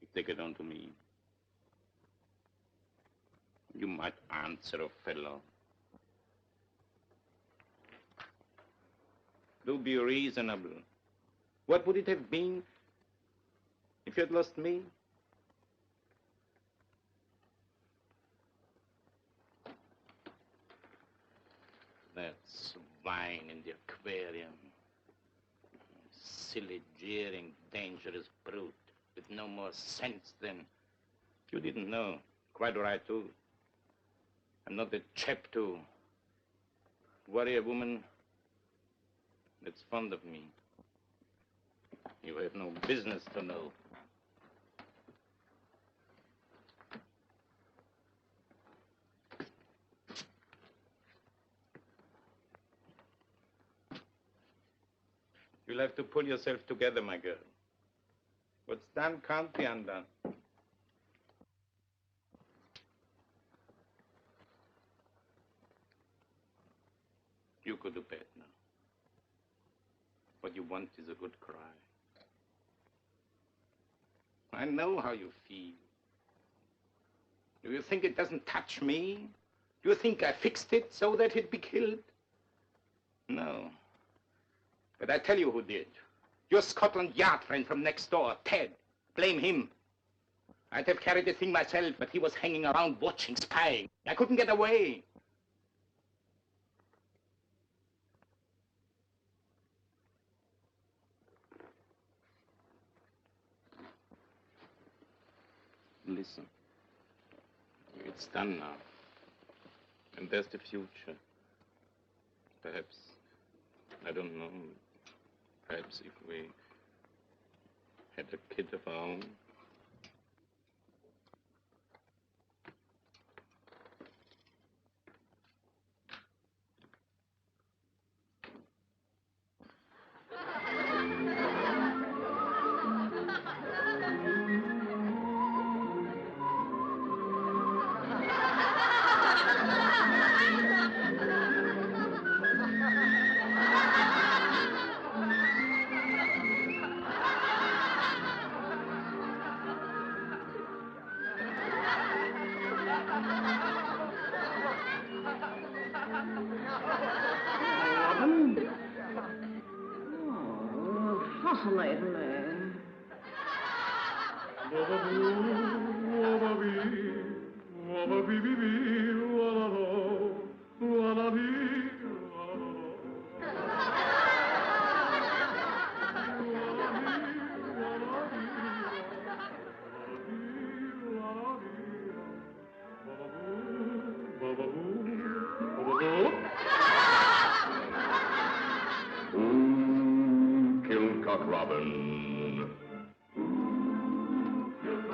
if they get on to me. You might answer a fellow. Do be reasonable. What would it have been if you had lost me? That swine in the aquarium. Silly, jeering, dangerous brute with no more sense than... You didn't know. Quite right, too. I'm not the chap to worry a woman that's fond of me. You have no business to know. You'll have to pull yourself together, my girl. What's done can't be undone. You go to bed now. What you want is a good cry. I know how you feel. Do you think it doesn't touch me? Do you think I fixed it so that he'd be killed? No. But I tell you who did. Your Scotland Yard friend from next door, Ted. Blame him. I'd have carried the thing myself, but he was hanging around watching, spying. I couldn't get away. Listen. It's done now. And there's the future. Perhaps, I don't know, perhaps if we had a kid of our own. Fascinating man. Robin.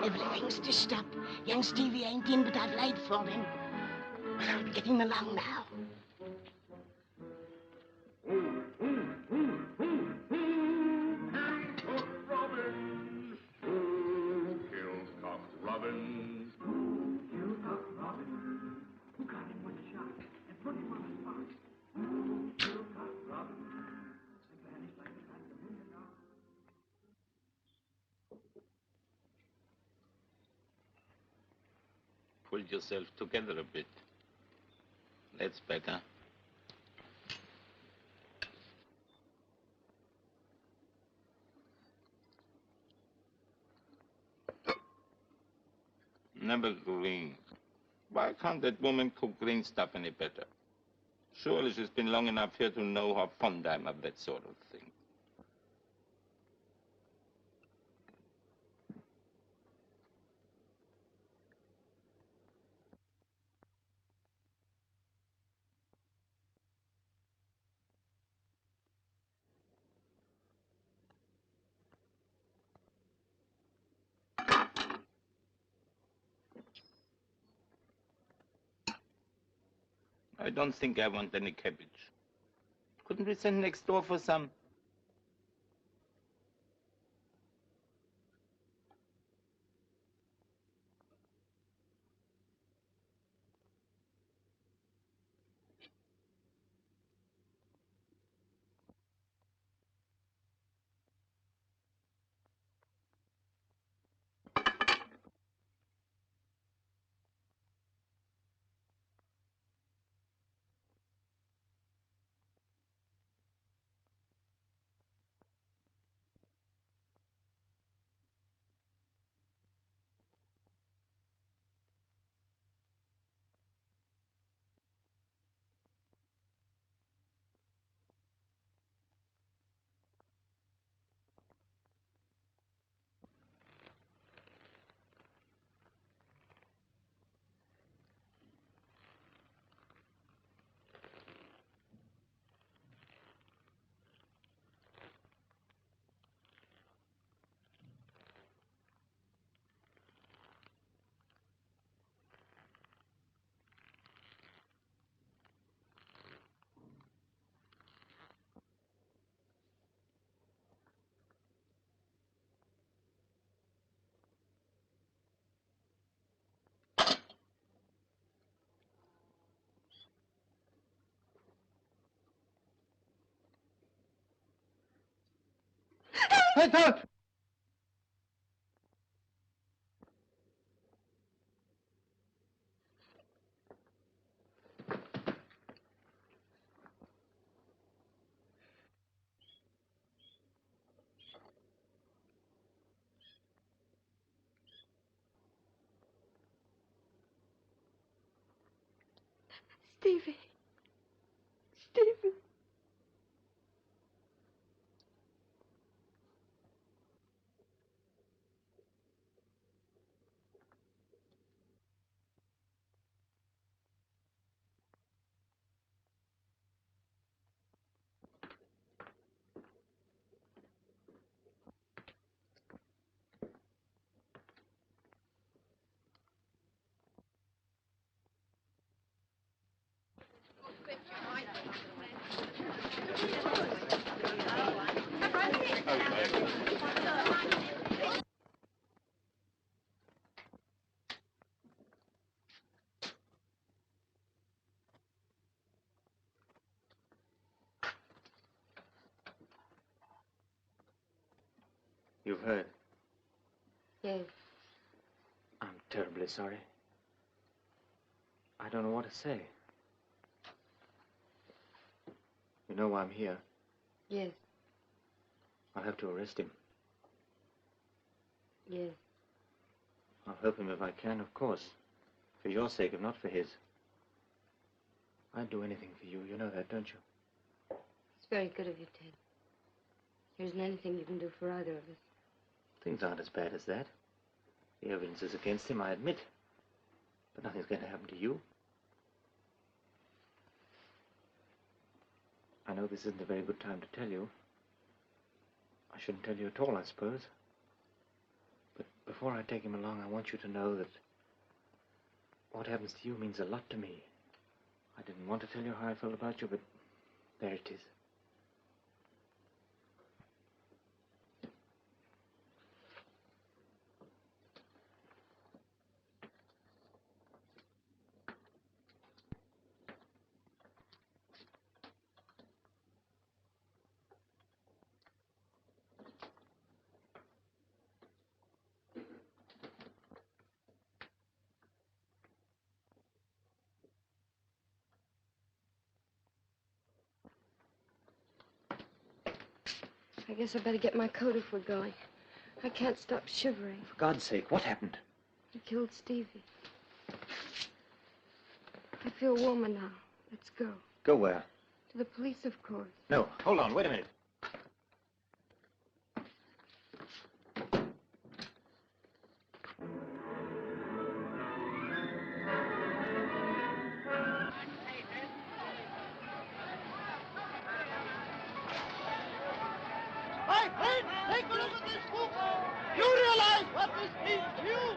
Everything's stitched up. Young Stevie ain't in, but I've laid for him. But I'll be getting along now. Robin. Who killed Cock Robin? Who killed Cock Robin? Who got him with a shot and put him on the spot? Who killed Cock Robin? And vanished like he had $1 million. Pull yourself together a bit. That's better. Never green. Why can't that woman cook green stuff any better? Surely she's been long enough here to know how fond I am of that sort of thing. I don't think I want any cabbage. Couldn't we send next door for some? Heads up! Stevie. Stevie. You've heard. Yes. I'm terribly sorry. I don't know what to say. You know why I'm here. Yes. I'll have to arrest him. Yes. I'll help him if I can, of course. For your sake, if not for his. I'd do anything for you. You know that, don't you? It's very good of you, Ted. There isn't anything you can do for either of us. Things aren't as bad as that. The evidence is against him, I admit. But nothing's going to happen to you. I know this isn't a very good time to tell you. I shouldn't tell you at all, I suppose. But before I take him along, I want you to know that what happens to you means a lot to me. I didn't want to tell you how I felt about you, but there it is. I guess I better get my coat if we're going. I can't stop shivering. For God's sake, what happened? He killed Stevie. I feel warmer now. Let's go. Go where? To the police, of course. No, hold on, wait a minute. My friend, take a look at this book. You realize what this means to you?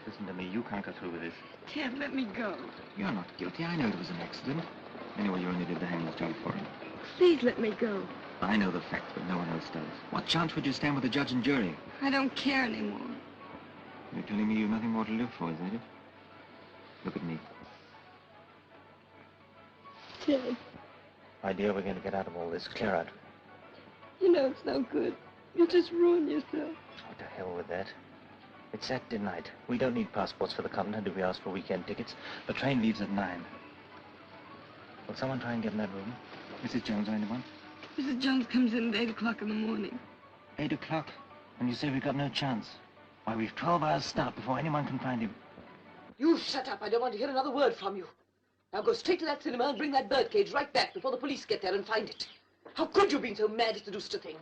Listen to me, you can't go through with this. Ted, let me go. You're not guilty. I know it was an accident. Anyway, you only did the hangman's job for him. Please let me go. I know the facts, but no one else does. What chance would you stand with the judge and jury? I don't care anymore. You're telling me you've nothing more to live for, is that it? Look at me. Ted, My dear, we're going to get out of all this. Clear out. you know it's no good. You'll just ruin yourself. Oh, to hell with that. It's Saturday night. We don't need passports for the continent if we ask for weekend tickets. The train leaves at 9. Will someone try and get in that room? Mrs. Jones or anyone? Mrs. Jones comes in at 8 o'clock in the morning. 8 o'clock? And you say we've got no chance? Why, we've 12 hours start before anyone can find him. You shut up. I don't want to hear another word from you. Now go straight to that cinema and bring that birdcage right back before the police get there and find it. How could you be so mad as to do such a thing?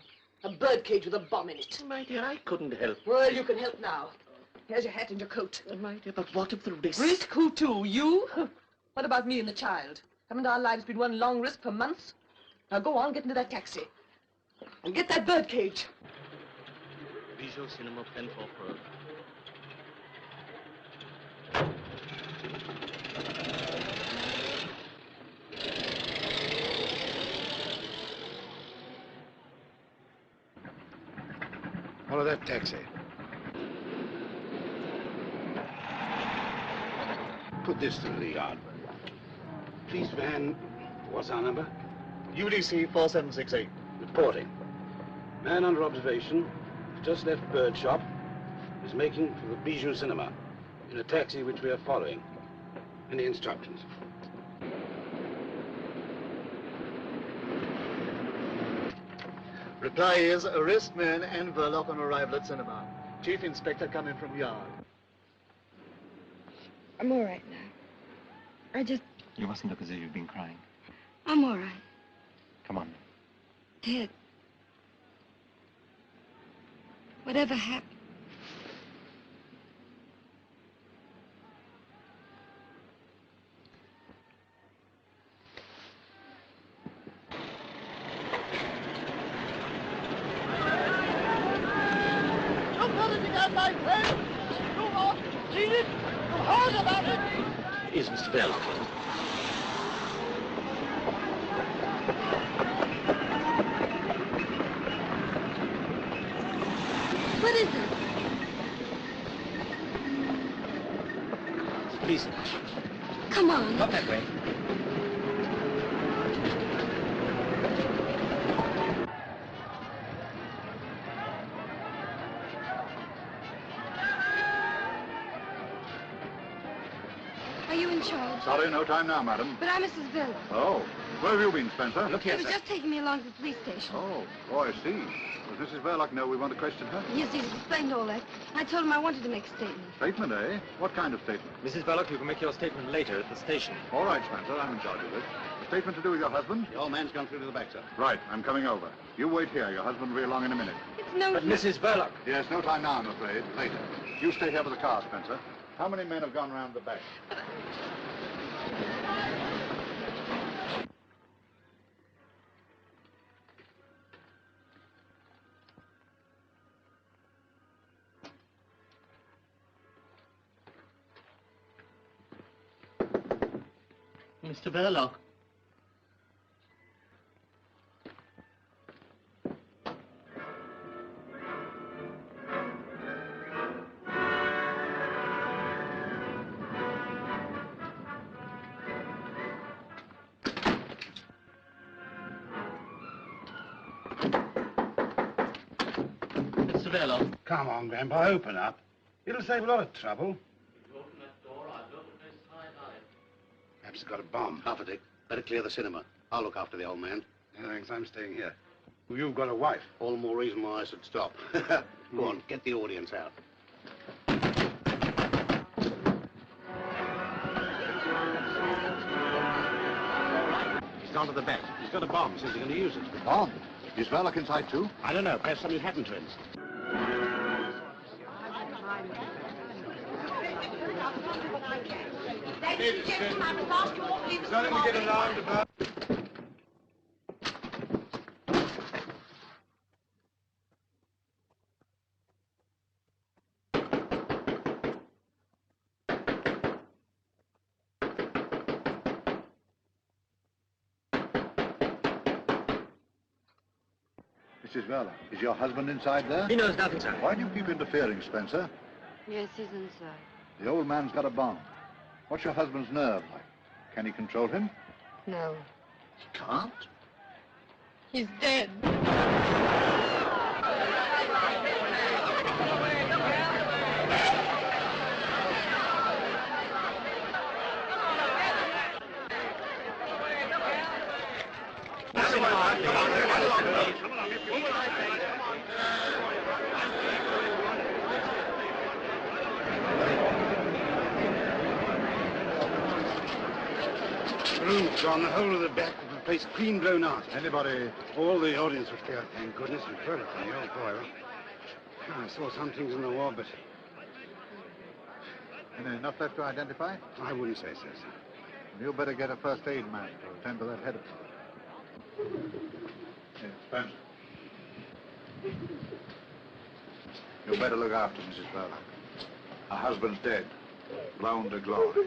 A birdcage with a bomb in it. My dear, I couldn't help. Well, you can help now. Here's your hat and your coat. My dear, but what of the risk? Risk? Who to? You? What about me and the child? Haven't our lives been one long risk for months? Now go on, get into that taxi. And get that birdcage. Visual Cinema, Penfolk Road. Follow that taxi. Put this through the yard. Police van, what's our number? UDC 4768. Reporting. Man under observation, has just left Bird Shop, is making for the Bijou Cinema in a taxi which we are following. Any instructions? Reply is arrest man and Verloc on arrival at cinema. Chief Inspector coming from yard. I'm all right now. You mustn't look as if you've been crying. I'm all right. Come on. Ted. Whatever happened? Don't let it again, my friend. You want seen it? You heard about it? It is Mr. Verloc. What is it? Please. Come on. Not that way. Are you in charge? Sorry, no time now, madam. But I'm Mrs. Villa. Oh, Where have you been, Spencer? He was just taking me along to the police station. Oh, I see. Does Mrs. Verloc know we want to question her? Yes, he's explained all that. I told him I wanted to make a statement. Statement, eh? What kind of statement? Mrs. Verloc, you can make your statement later at the station. All right, Spencer, I'm in charge of this. A statement to do with your husband? The old man's gone through to the back, sir. Right, I'm coming over. You wait here. Your husband will be along in a minute. It's no But use. Mrs. Verloc. Yes, no time now, I'm afraid. Later. You stay here with the car, Spencer. How many men have gone round the back? Mr. Verloc. Mr. Verloc. Come on, Grandpa, open up. It'll save a lot of trouble. Perhaps it's got a bomb. Half a Dick. Better clear the cinema. I'll look after the old man. No, thanks, I'm staying here. You've got a wife. All the more reason why I should stop. Go on, get the audience out. He's gone to the back. He's got a bomb. Says he's going to use it. Bomb? Is Verloc inside, too? I don't know. Perhaps something happened to him. Ladies and gentlemen, I must ask you all to leave the Nothing to get alarmed about. Mrs. Verloc, is your husband inside there? He knows nothing, sir. Why do you keep interfering, Spencer? Yes, he's inside. The old man's got a bomb. What's your husband's nerve like? Can he control him? No. He can't? He's dead. The room's gone. The whole of the back of the place clean blown out. Anybody? All the audience was clear. Thank goodness we heard it from the old boy. I saw some things in the wall, but Enough left to identify? I wouldn't say so, sir. You better get a first aid man to attend to that head. Hey, Spencer. You better look after Mrs. Verloc. Her husband's dead. Blown to glory.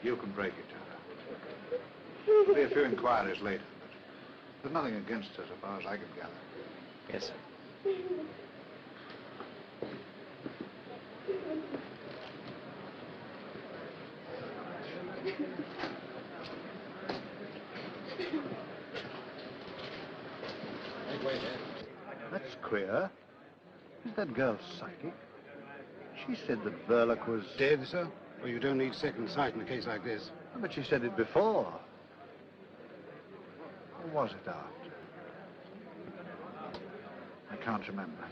You can break it to her. There'll be a few inquiries later, but there's nothing against her so far as I can gather. Yes, sir. That's queer. Is that girl psychic? She said that Verloc was... Dead, sir? Well, you don't need second sight in a case like this. But she said it before. Or was it after? I can't remember.